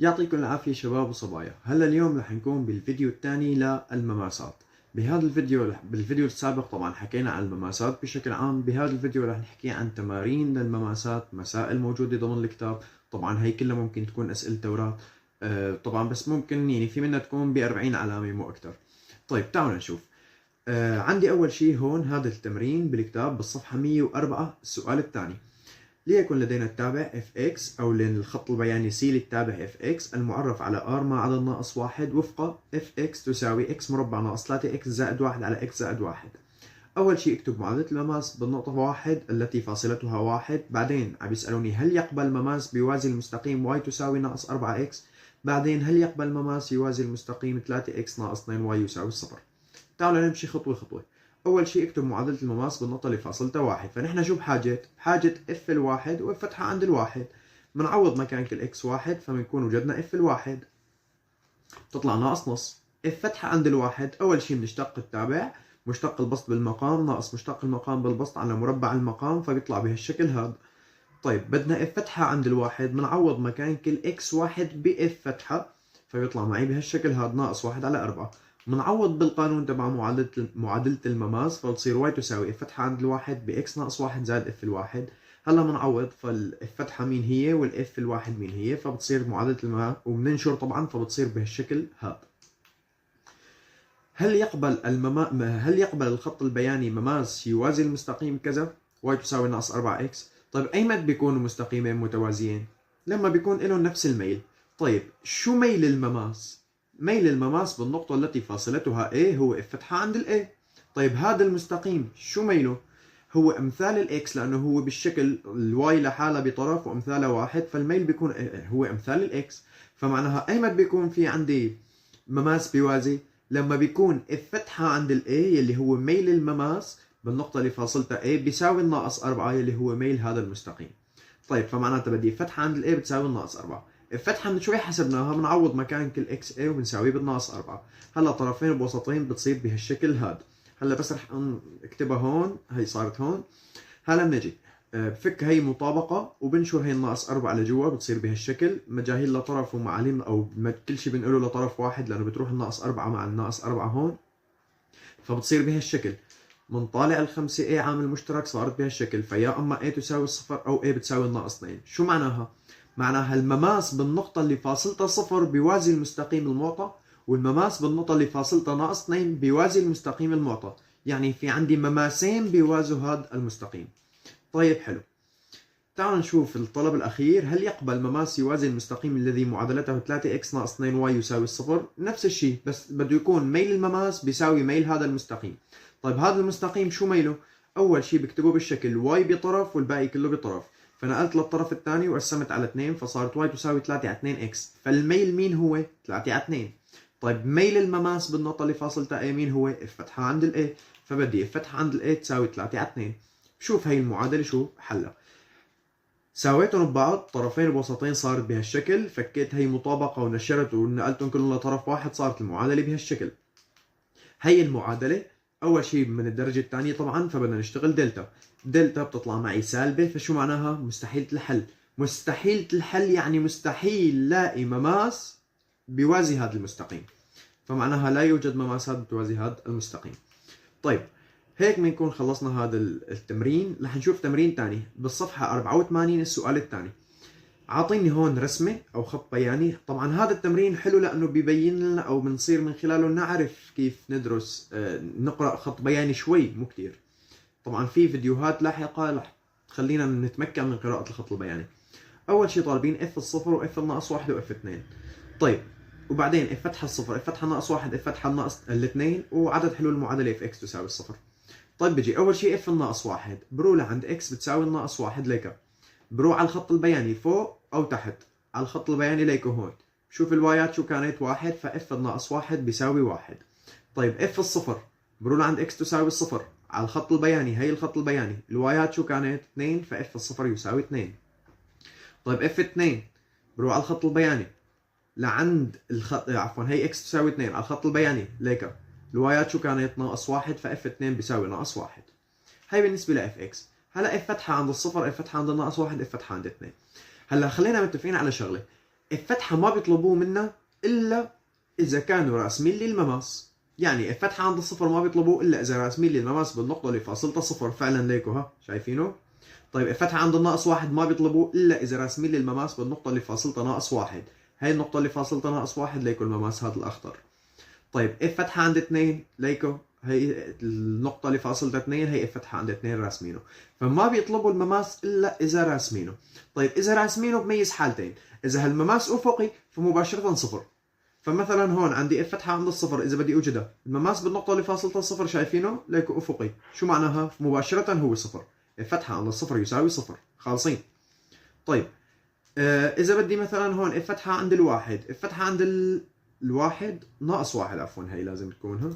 يعطيكم العافية شباب وصبايا. هلا اليوم رح نكون بالفيديو الثاني للمماسات. بهذا بالفيديو السابق طبعا حكينا عن المماسات بشكل عام. بهذا الفيديو رح نحكي عن تمارين للمماسات، مسائل موجودة ضمن الكتاب. طبعا هي كلها ممكن تكون أسئلة توراة طبعا، بس ممكن يعني في منها تكون ب40 علامة مو أكثر. طيب تعالوا نشوف. عندي أول شيء هون هذا التمرين بالكتاب بالصفحة 104. السؤال الثاني: ليكن لدينا التابع fx أو للخط البياني c للتابع fx المعرف على r مع عدد ناقص واحد وفق fx تساوي x مربع ناقص 3x زائد 1 على x زائد 1. أول شيء اكتب معادلة المماس بالنقطة 1 التي فاصلتها 1. بعدين عم يسألوني هل يقبل مماس بيوازي المستقيم y تساوي ناقص 4x. بعدين هل يقبل مماس يوازي المستقيم 3x ناقص 2y يساوي 0. تعالوا نمشي خطوة خطوة. أول شيء اكتب معادلة المماس بالنقطة اللي فاصلتها 1. فنحن شو بحاجة f الواحد و f فتحة عند الواحد. بنعوض مكان كل x واحد فبنكون وجدنا f الواحد تطلع ناقص نص. f فتحة عند الواحد أول شيء بنشتق التابع، مشتق البسط بالمقام ناقص مشتق المقام بالبسط على مربع المقام فبيطلع بهالشكل هذا. طيب بدنا f فتحة عند الواحد، بنعوض مكان كل x واحد ب f فتحة فبيطلع معي بهالشكل هذا ناقص 1 على 4. بنعوض بالقانون تبع معادلة المماس فبتصير y تساوي f فتحة عند الواحد ب x ناقص 1 زائد f الواحد. هلا بنعوض فالf فتحة مين هي والf الواحد مين هي فبتصير معادلة المماس وبننشر طبعا فبتصير بهالشكل هذا. هل يقبل الخط البياني مماس يوازي المستقيم كذا y تساوي ناقص 4x. طيب ايمت بيكونوا مستقيمين متوازيين؟ لما بيكون لهم نفس الميل. طيب شو ميل المماس؟ ميل المماس بالنقطة التي فاصلتها A هو f فتحة عند ال A. طيب هذا المستقيم شو ميله؟ هو امثال الاكس لانه هو بالشكل الواي لحالها بطرف وامثالها واحد فالميل بيكون هو امثال الاكس. فمعناها ايمت بيكون في عندي مماس بيوازي؟ لما بيكون f فتحة عند ال A يلي هو ميل المماس بالنقطة اللي فاصلتها A بيساوي الناقص 4 يلي هو ميل هذا المستقيم. طيب فمعناتها بدي فتحة عند ال A بتساوي الناقص 4. الفتحة من شوي حسبناها بنعوض مكان كل x a وبنساويه بالناقص 4. هلا طرفين بوسطين بتصير بهالشكل هذا. هلا بس رح اكتبها هون، هي صارت هون. هلا بنجي بفك هي مطابقة وبنشر هي الناقص 4 لجوا بتصير بهالشكل. مجاهيل لطرف ومعاليم او كل شيء بنقوله لطرف واحد لانه بتروح الناقص 4 مع الناقص 4 هون فبتصير بهالشكل. منطالع الخمسة A عامل مشترك صارت بهالشكل، فيا اما A تساوي الصفر او A بتساوي الناقص 2. شو معناها؟ معناها المماس بالنقطة اللي فاصلتها صفر بيوازي المستقيم المعطى، والمماس بالنقطة اللي فاصلتها ناقص 2 بيوازي المستقيم المعطى. يعني في عندي مماسين بيوازوا هذا المستقيم. طيب حلو. تعالوا نشوف الطلب الأخير: هل يقبل مماس يوازي المستقيم الذي معادلته 3x ناقص 2y يساوي الصفر؟ نفس الشيء بس بده يكون ميل المماس بيساوي ميل هذا المستقيم. طيب هذا المستقيم شو ميله؟ أول شيء بكتبه بالشكل y بطرف والباقي كله بطرف. فنقلت للطرف الثاني وقسمت على 2 فصارت y تساوي 3 على 2x. فالميل مين هو؟ 3 على 2. طيب ميل المماس بالنقطة اللي فاصلتها A مين هو؟ f فتحة عند ال A. فبدي f فتحة عند ال A تساوي 3 على 2. شوف هي المعادلة شو حلها. ساويتهم ببعض طرفين بوسطين صارت بهالشكل. فكيت هي مطابقة ونشرت ونقلتهم كلهم لطرف واحد صارت المعادلة بهالشكل. هي المعادلة أول شيء من الدرجة الثانية طبعا فبدنا نشتغل دلتا. دلتا بتطلع معي سالبة فشو معناها؟ مستحيلة الحل. مستحيلة الحل يعني مستحيل لاقي مماس بيوازي هذا المستقيم. فمعناها لا يوجد مماسات بتوازي هذا المستقيم. طيب هيك بنكون خلصنا هذا التمرين. رح نشوف تمرين ثاني بالصفحة 84. السؤال الثاني: عاطيني هون رسمة أو خط بياني. طبعا هذا التمرين حلو لأنه بيبين لنا أو بنصير من خلاله نعرف كيف ندرس نقرأ خط بياني شوي مو كتير. طبعا في فيديوهات لاحقة رح تخلينا نتمكن من قراءة الخط البياني. أول شيء طالبين f الصفر و f الناقص 1 و f 2. طيب وبعدين f فتحة الصفر f فتحة الناقص 1 f فتحة الناقص الاثنين وعدد حلول المعادلة f x تساوي الصفر. طيب بيجي أول شيء f الناقص 1 بروح لعند x بتساوي الناقص 1 ليك. بروح على الخط البياني فوق أو تحت على الخط البياني ليكو هون. شوف الوايات شو كانت 1 فf الناقص 1 بيساوي 1. طيب f الصفر بروح لعند x تساوي الصفر على الخط البياني. هي الخط البياني الوايات شو كانت 2 فf الصفر يساوي 2. طيب f 2 بروح على الخط البياني لعند الخط عفوا هي x تساوي 2 على الخط البياني ليك الوايات شو كانت ناقص 1 فf 2 بيساوي ناقص 1. هي بالنسبة ل fx. هلا f فتحة عند الصفر f فتحة عند الناقص 1 f فتحة عند 2. هلا خلينا متفقين على شغلة. الفتحة ما بيطلبوه منا إلا إذا كانوا راسمين لي المماس. يعني الفتحة عند الصفر ما بيطلبوه إلا إذا راسمين لي المماس بالنقطة اللي فاصلتها صفر. فعلا ليكو ها شايفينه. طيب الفتحة عند الناقص واحد ما بيطلبوه إلا إذا راسمين لي المماس بالنقطة اللي فاصلتها ناقص واحد. هاي النقطة اللي فاصلتها ناقص واحد ليكو المماس هذا الأخضر. طيب الفتحة عند 2 ليكو هي النقطة اللي فاصلتها 2 هي الفتحة عند 2 راسمينه. فما بيطلبوا المماس إلا إذا راسمينه. طيب إذا راسمينه بميز حالتين. إذا هالمماس أفقي فمباشرة صفر. فمثلا هون عندي الفتحة عند الصفر إذا بدي أوجدها المماس بالنقطة اللي فاصلتها صفر شايفينه ليكو أفقي. شو معناها؟ مباشرة هو صفر. الفتحة عند الصفر يساوي صفر. خالصين. طيب إذا بدي مثلا هون الفتحة عند الواحد. الفتحة عند الواحد ناقص واحد عفوا هي لازم تكونها.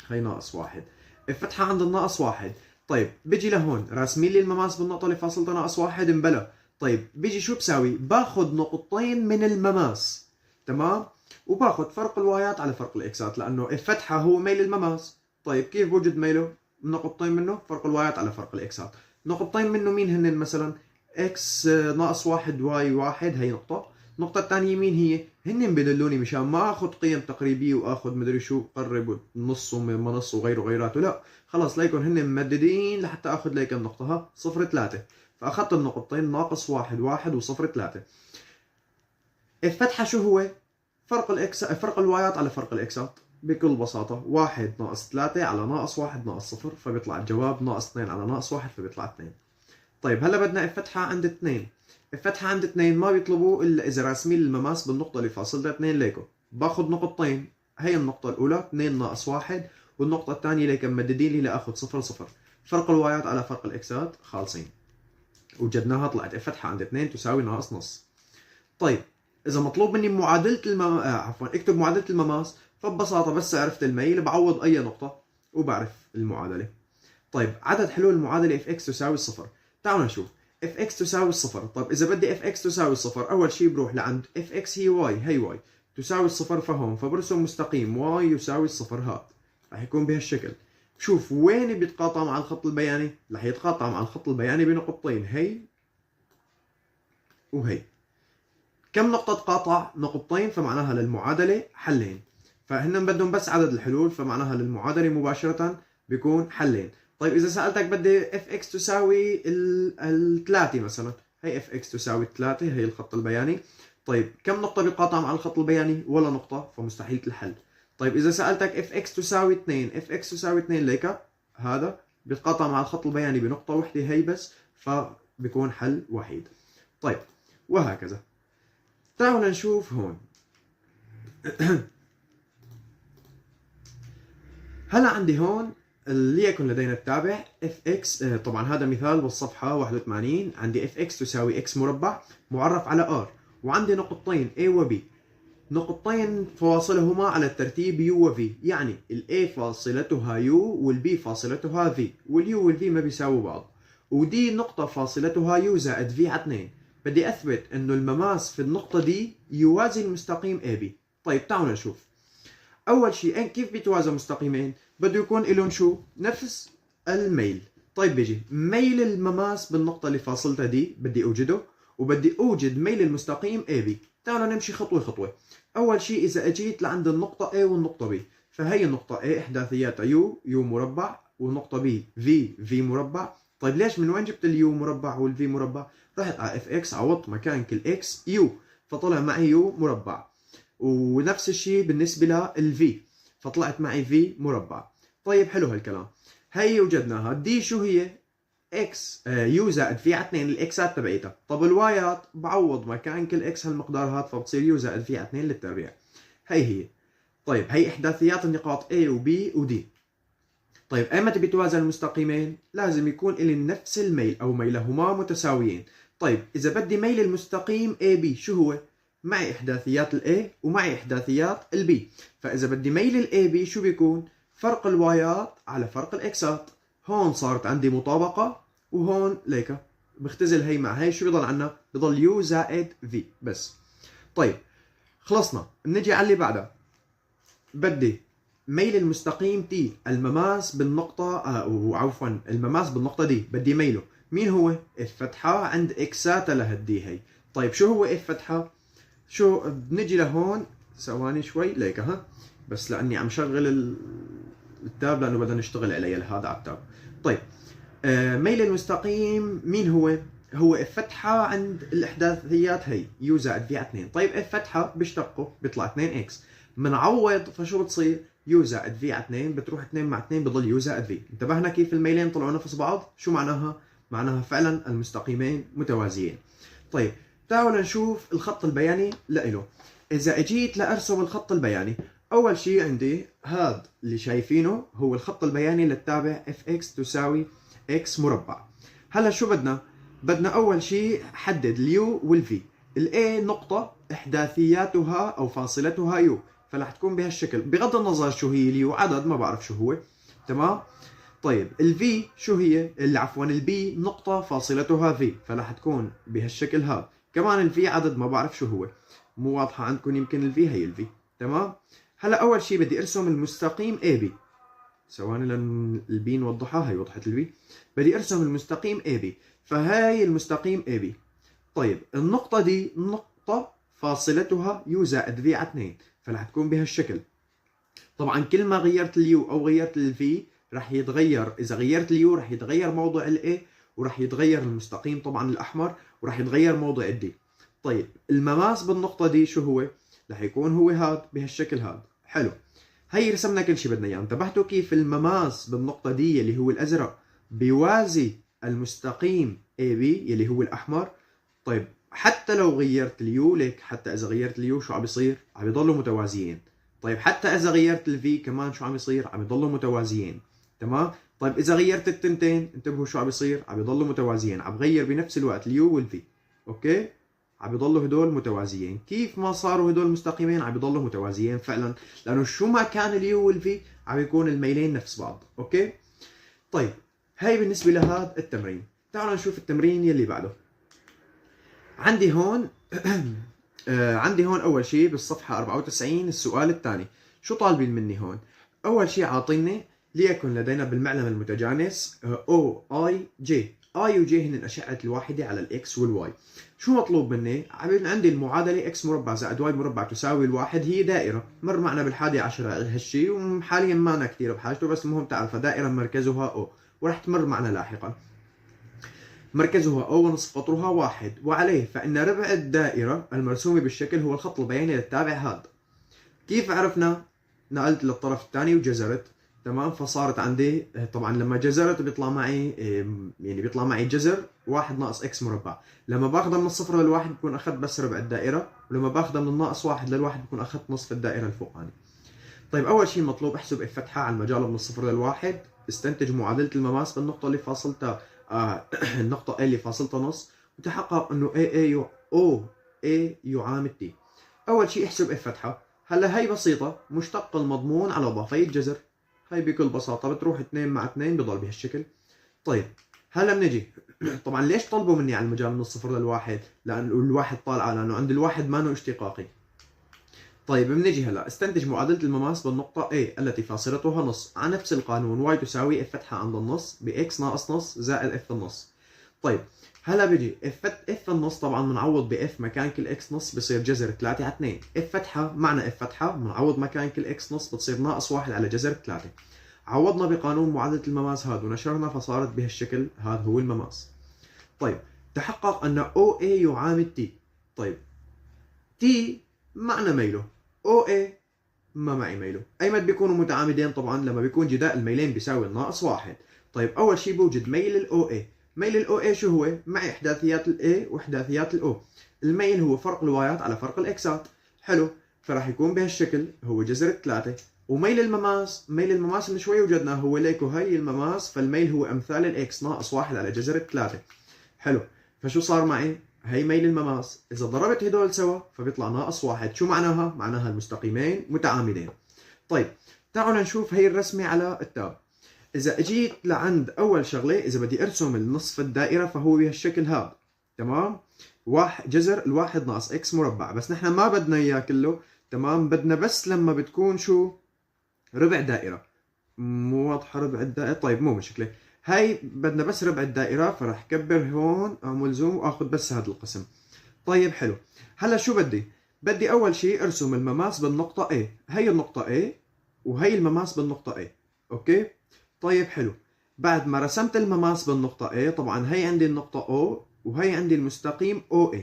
هي ناقص واحد. الفتحة عند الناقص واحد. طيب بيجي لهون راسمين لي المماس بالنقطة اللي فاصلتها ناقص واحد مبلا. طيب بيجي شو بساوي؟ باخذ نقطتين من المماس. تمام؟ وباخذ فرق الوايات على فرق الاكسات لانه الفتحة هو ميل المماس. طيب كيف بوجد ميله؟ نقطتين منه فرق الوايات على فرق الاكسات. نقطتين منه مين هن مثلا؟ اكس ناقص واحد واي واحد هي نقطة. النقطة الثانية مين هي؟ هن بدلوني مشان ما اخذ قيم تقريبية واخذ مدري شو قرب نص وما نص وغيره غيراته. لا خلاص ليكن هن ممددين لحتى اخذ ليك النقطة ها صفر ثلاثة. فاخذت النقطتين ناقص واحد واحد وصفر ثلاثة. الفتحة شو هو؟ فرق الوايات على فرق الاكسات. بكل بساطة واحد ناقص ثلاثة على ناقص واحد ناقص صفر فبيطلع الجواب ناقص اثنين على ناقص واحد فبيطلع اثنين. طيب هلا بدنا الفتحة عند 2. الفتحة عند 2 ما بيطلبوه إلا إذا راسمين المماس بالنقطة اللي فاصلتها 2 ليكو. باخذ نقطتين. هي النقطة الأولى 2 ناقص 1 والنقطة الثانية ليك ممددين لي لآخذ 0 0. فرق الوايات على فرق الإكسات خالصين. وجدناها طلعت الفتحة عند 2 تساوي ناقص نص. طيب إذا مطلوب مني معادلة اكتب معادلة المماس فببساطة بس عرفت الميل بعوض أي نقطة وبعرف المعادلة. طيب عدد حلول المعادلة fx تساوي الصفر. تعالوا نشوف fx تساوي الصفر. طيب إذا بدي fx تساوي الصفر أول شيء بروح لعند fx هي y هي y تساوي الصفر فهون فبرسم مستقيم y يساوي الصفر هاد رح يكون بهالشكل. شوف وين بيتقاطع مع الخط البياني؟ رح يتقاطع مع الخط البياني بنقطتين هي وهي. كم نقطة تقاطع؟ نقطتين فمعناها للمعادلة حلين. فهن بدهم بس عدد الحلول فمعناها للمعادلة مباشرة بيكون حلين. طيب إذا سألتك بدي fx تساوي الثلاثة مثلا هي fx تساوي 3 هي الخط البياني. طيب كم نقطة بيتقاطع مع الخط البياني؟ ولا نقطة فمستحيل الحل. طيب إذا سألتك fx تساوي 2 fx تساوي 2 ليك هذا بيتقاطع مع الخط البياني بنقطة واحدة هي بس فبيكون حل وحيد. طيب وهكذا. تعالوا نشوف هون. هلا عندي هون ليكن لدينا التابع fx طبعا هذا مثال بالصفحة 81. عندي fx تساوي x مربع معرف على r وعندي نقطتين a و b. نقطتين فواصلهما على الترتيب u و v يعني ال a فاصلتها u وال b فاصلتها v وال u وال v ما بيساووا بعض. ودي نقطة فاصلتها u زائد v على 2. بدي أثبت إنه المماس في النقطة دي يوازي المستقيم AB. طيب تعالوا نشوف. أول شيء كيف بيتوازى مستقيمين؟ بده يكون لهم شو؟ نفس الميل. طيب بيجي ميل المماس بالنقطة اللي فاصلتها دي بدي أوجده وبدي أوجد ميل المستقيم AB. تعالوا نمشي خطوة خطوة. أول شيء إذا أجيت لعند النقطة A والنقطة B فهي النقطة A إحداثياتها U مربع والنقطة B V مربع. طيب ليش من وين جبت اليو مربع والفي مربع؟ رحت على اف اكس عوضت مكان كل اكس يو فطلع معي يو مربع. ونفس الشيء بالنسبة للفي فطلعت معي في مربع. طيب حلو هالكلام. هي وجدناها. دي شو هي؟ اكس يو زائد في على 2 الاكسات تبعيتها. طب الوايات بعوض مكان كل اكس هالمقدار هذا فبتصير يو زائد في على 2 للتربيع. هي. طيب هي احداثيات النقاط A و B و D. طيب ايمتى بيتوازى المستقيمين؟ لازم يكون لي نفس الميل او ميلهما متساويين. طيب اذا بدي ميل المستقيم AB شو هو؟ معي احداثيات ال A ومعي احداثيات ال B. فاذا بدي ميل ال AB شو بيكون؟ فرق الوايات على فرق الاكسات. هون صارت عندي مطابقة وهون ليك بختزل هي مع هي. شو بضل عنا؟ بضل U زائد V بس. طيب خلصنا. بنجي على اللي بعدها. بدي ميل المستقيم T المماس بالنقطة عفوا المماس بالنقطة دي بدي ميله. مين هو؟ الفتحة عند إكساتها لهالدي هي. طيب شو هو الفتحة؟ شو بنجي لهون، ثواني شوي ليك ها، بس لاني عم شغل التاب لانه بدنا نشتغل عليه لهذا على التاب. طيب ميل المستقيم مين هو؟ هو اف فتحة عند الاحداثيات هي يو زائد في على 2. طيب اف فتحة بيشتقوا بيطلع 2 اكس، بنعوض فشو بتصير؟ يو زائد في على 2 بتروح 2 مع 2 بضل يو زائد في. انتبهنا كيف الميلين طلعوا نفس بعض؟ شو معناها؟ معناها فعلا المستقيمين متوازيين. طيب تعالوا نشوف الخط البياني لإله. إذا اجيت لأرسم الخط البياني، أول شيء عندي هذا اللي شايفينه هو الخط البياني للتابع fx تساوي x مربع. هلا شو بدنا أول شيء حدد اليو والفي. الاي نقطة إحداثياتها أو فاصلتها يو، فراح تكون بهالشكل بغض النظر شو هي اليو، عدد ما بعرف شو هو. تمام. طيب الفي شو هي؟ عفوا البي نقطة فاصلتها في، فراح تكون بهالشكل هذا. كمان الفي عدد ما بعرف شو هو، مو واضحة عندكم يمكن الفي هي الفي. تمام. هلا أول شيء بدي أرسم المستقيم اي بي. ثواني لأن البي نوضحها، هي وضحت البي. بدي أرسم المستقيم اي بي، فهاي المستقيم اي بي. طيب النقطة دي نقطة فاصلتها يو زائد في على 2، فراح تكون بهالشكل. طبعا كل ما غيرت اليو او غيرت الفي راح يتغير. اذا غيرت اليو راح يتغير موضع الاي، وراح يتغير المستقيم طبعا الاحمر، وراح يتغير موضع الدي. طيب المماس بالنقطة دي شو هو؟ راح يكون هو هذا بهالشكل هذا. حلو. هي رسمنا كل شيء بدنا اياه. انتبهتوا كيف المماس بالنقطة دي اللي هو الازرق بيوازي المستقيم اي بي اللي هو الاحمر. طيب حتى لو غيرت اليو ليك، حتى اذا غيرت اليو شو عم بيصير؟ عم يضلوا متوازيين. طيب حتى اذا غيرت الفي كمان شو عم يصير؟ عم يضلوا متوازيين. تمام. طيب اذا غيرت التنتين انتبهوا شو عم يصير؟ عم يضلوا متوازيين، عم بغير بنفس الوقت اليو والفي. اوكي، عم يضلوا هدول متوازيين. كيف ما صاروا هدول مستقيمين عم يضلوا متوازيين فعلا، لانه شو ما كان اليو والفي عم يكون الميلين نفس بعض. اوكي. طيب هاي بالنسبه لهذا التمرين. تعالوا نشوف التمرين يلي بعده. عندي هون عندي هون اول شيء بالصفحه 94 السؤال الثاني. شو طالبين مني هون؟ اول شيء عاطيني ليكن لدينا بالمعلم المتجانس او اي جي. اي وجي هن الاشعه الواحده على الاكس والواي. شو مطلوب مني؟ عندي المعادله اكس مربع زائد واي مربع تساوي الواحد، هي دائره مر معنا بالحادي عشر هالشيء، وحاليا ما أنا كثير بحاجته، بس المهم تعرفها دائره مركزها او، وراح تمر معنا لاحقا. مركزها أو ونصف قطرها واحد، وعليه فإن ربع الدائرة المرسومة بالشكل هو الخط البياني للتابع هذا. كيف عرفنا؟ نقلت للطرف الثاني وجزرت. تمام. فصارت عندي طبعا لما جزرت بيطلع معي يعني بيطلع معي جزر واحد ناقص اكس مربع. لما باخذها من الصفر للواحد بكون اخذت بس ربع الدائرة، ولما باخذها من الناقص واحد للواحد بكون اخذت نصف الدائرة الفوقاني. طيب اول شيء مطلوب احسب اف فتحة على المجال من الصفر للواحد. استنتج معادلة المماس بالنقطة اللي فاصلتها النقطة A اللي فاصلتها نص، وتحقق انه A يعامل T. اول شيء احسب اف فتحة. هلا هي بسيطة، مشتق المضمون على ضافي الجذر. هي بكل بساطة بتروح 2 مع 2 بضل بهالشكل. طيب هلا بنجي طبعا ليش طلبوا مني على المجال من الصفر للواحد؟ لانه الواحد طالعة، لانه عند الواحد ما انه اشتقاقي. طيب بنجي هلا استنتج معادلة المماس بالنقطة A التي فاصلتها نص على نفس القانون. y تساوي f فتحة عند النص بx ناقص نص زائد f النص. طيب هلا بيجي f النص طبعا بنعوض ب f مكان كل x نص بصير جذر 3 على 2. f فتحة معنى f فتحة بنعوض مكان كل x نص بتصير ناقص 1 على جذر 3. عوضنا بقانون معادلة المماس هذا ونشرنا فصارت بهالشكل. هذا هو المماس. طيب تحقق أن OA يعامل T. طيب T معنى ميله، OA ما معي ميله. أيمت بيكونوا متعامدين طبعا لما بيكون جداء الميلين بيساوي الناقص واحد. طيب أول شيء بوجد ميل ال OA. ميل ال OA شو هو؟ معي إحداثيات ال A وإحداثيات ال O. الميل هو فرق الوايات على فرق الإكسات. حلو. فراح يكون بهالشكل هو جذر 3. وميل المماس، ميل المماس اللي شوي وجدناه هو ليكو هي المماس، فالميل هو أمثال الإكس ناقص 1 على جذر 3. حلو. فشو صار معي؟ هي ميل المماس، إذا ضربت هدول سوا فبيطلع ناقص واحد. شو معناها؟ معناها المستقيمين متعامدين. طيب تعالوا نشوف هي الرسمة على التاب. إذا أجيت لعند أول شغلة، إذا بدي أرسم النصف الدائرة فهو بهالشكل هذا. تمام؟ جذر الواحد ناقص إكس مربع، بس نحن ما بدنا إياه كله. تمام؟ بدنا بس لما بتكون شو؟ ربع دائرة. مو واضحة ربع الدائرة؟ طيب مو مشكلة. هاي بدنا بس ربع الدائرة، فراح كبر هون اعمل زوم واخذ بس هذا القسم. طيب حلو. هلا شو بدي؟ بدي أول شيء أرسم المماس بالنقطة A. هي النقطة A وهي المماس بالنقطة A. أوكي؟ طيب حلو. بعد ما رسمت المماس بالنقطة A، طبعا هي عندي النقطة O وهي عندي المستقيم OA.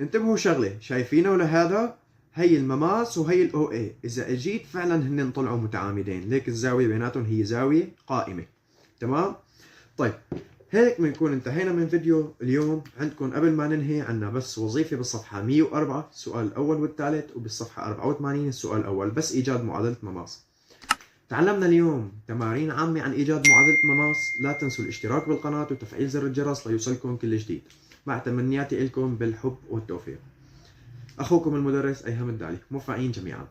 انتبهوا شغلة، شايفينه لهذا؟ هي المماس وهي ال OA. إذا أجيت فعلا هن طلعوا متعامدين، ليك الزاوية بيناتهم هي زاوية قائمة. تمام؟ طيب هيك بنكون انتهينا من فيديو اليوم. عندكم قبل ما ننهي عنا بس وظيفة بالصفحة 104 السؤال الأول والثالث، وبالصفحة 84 السؤال الأول، بس إيجاد معادلة مماس. تعلمنا اليوم تمارين عامة عن إيجاد معادلة مماس. لا تنسوا الاشتراك بالقناة وتفعيل زر الجرس ليوصلكم كل جديد. مع تمنياتي لكم بالحب والتوفيق. أخوكم المدرس أيهم الدالي. موفقين جميعا.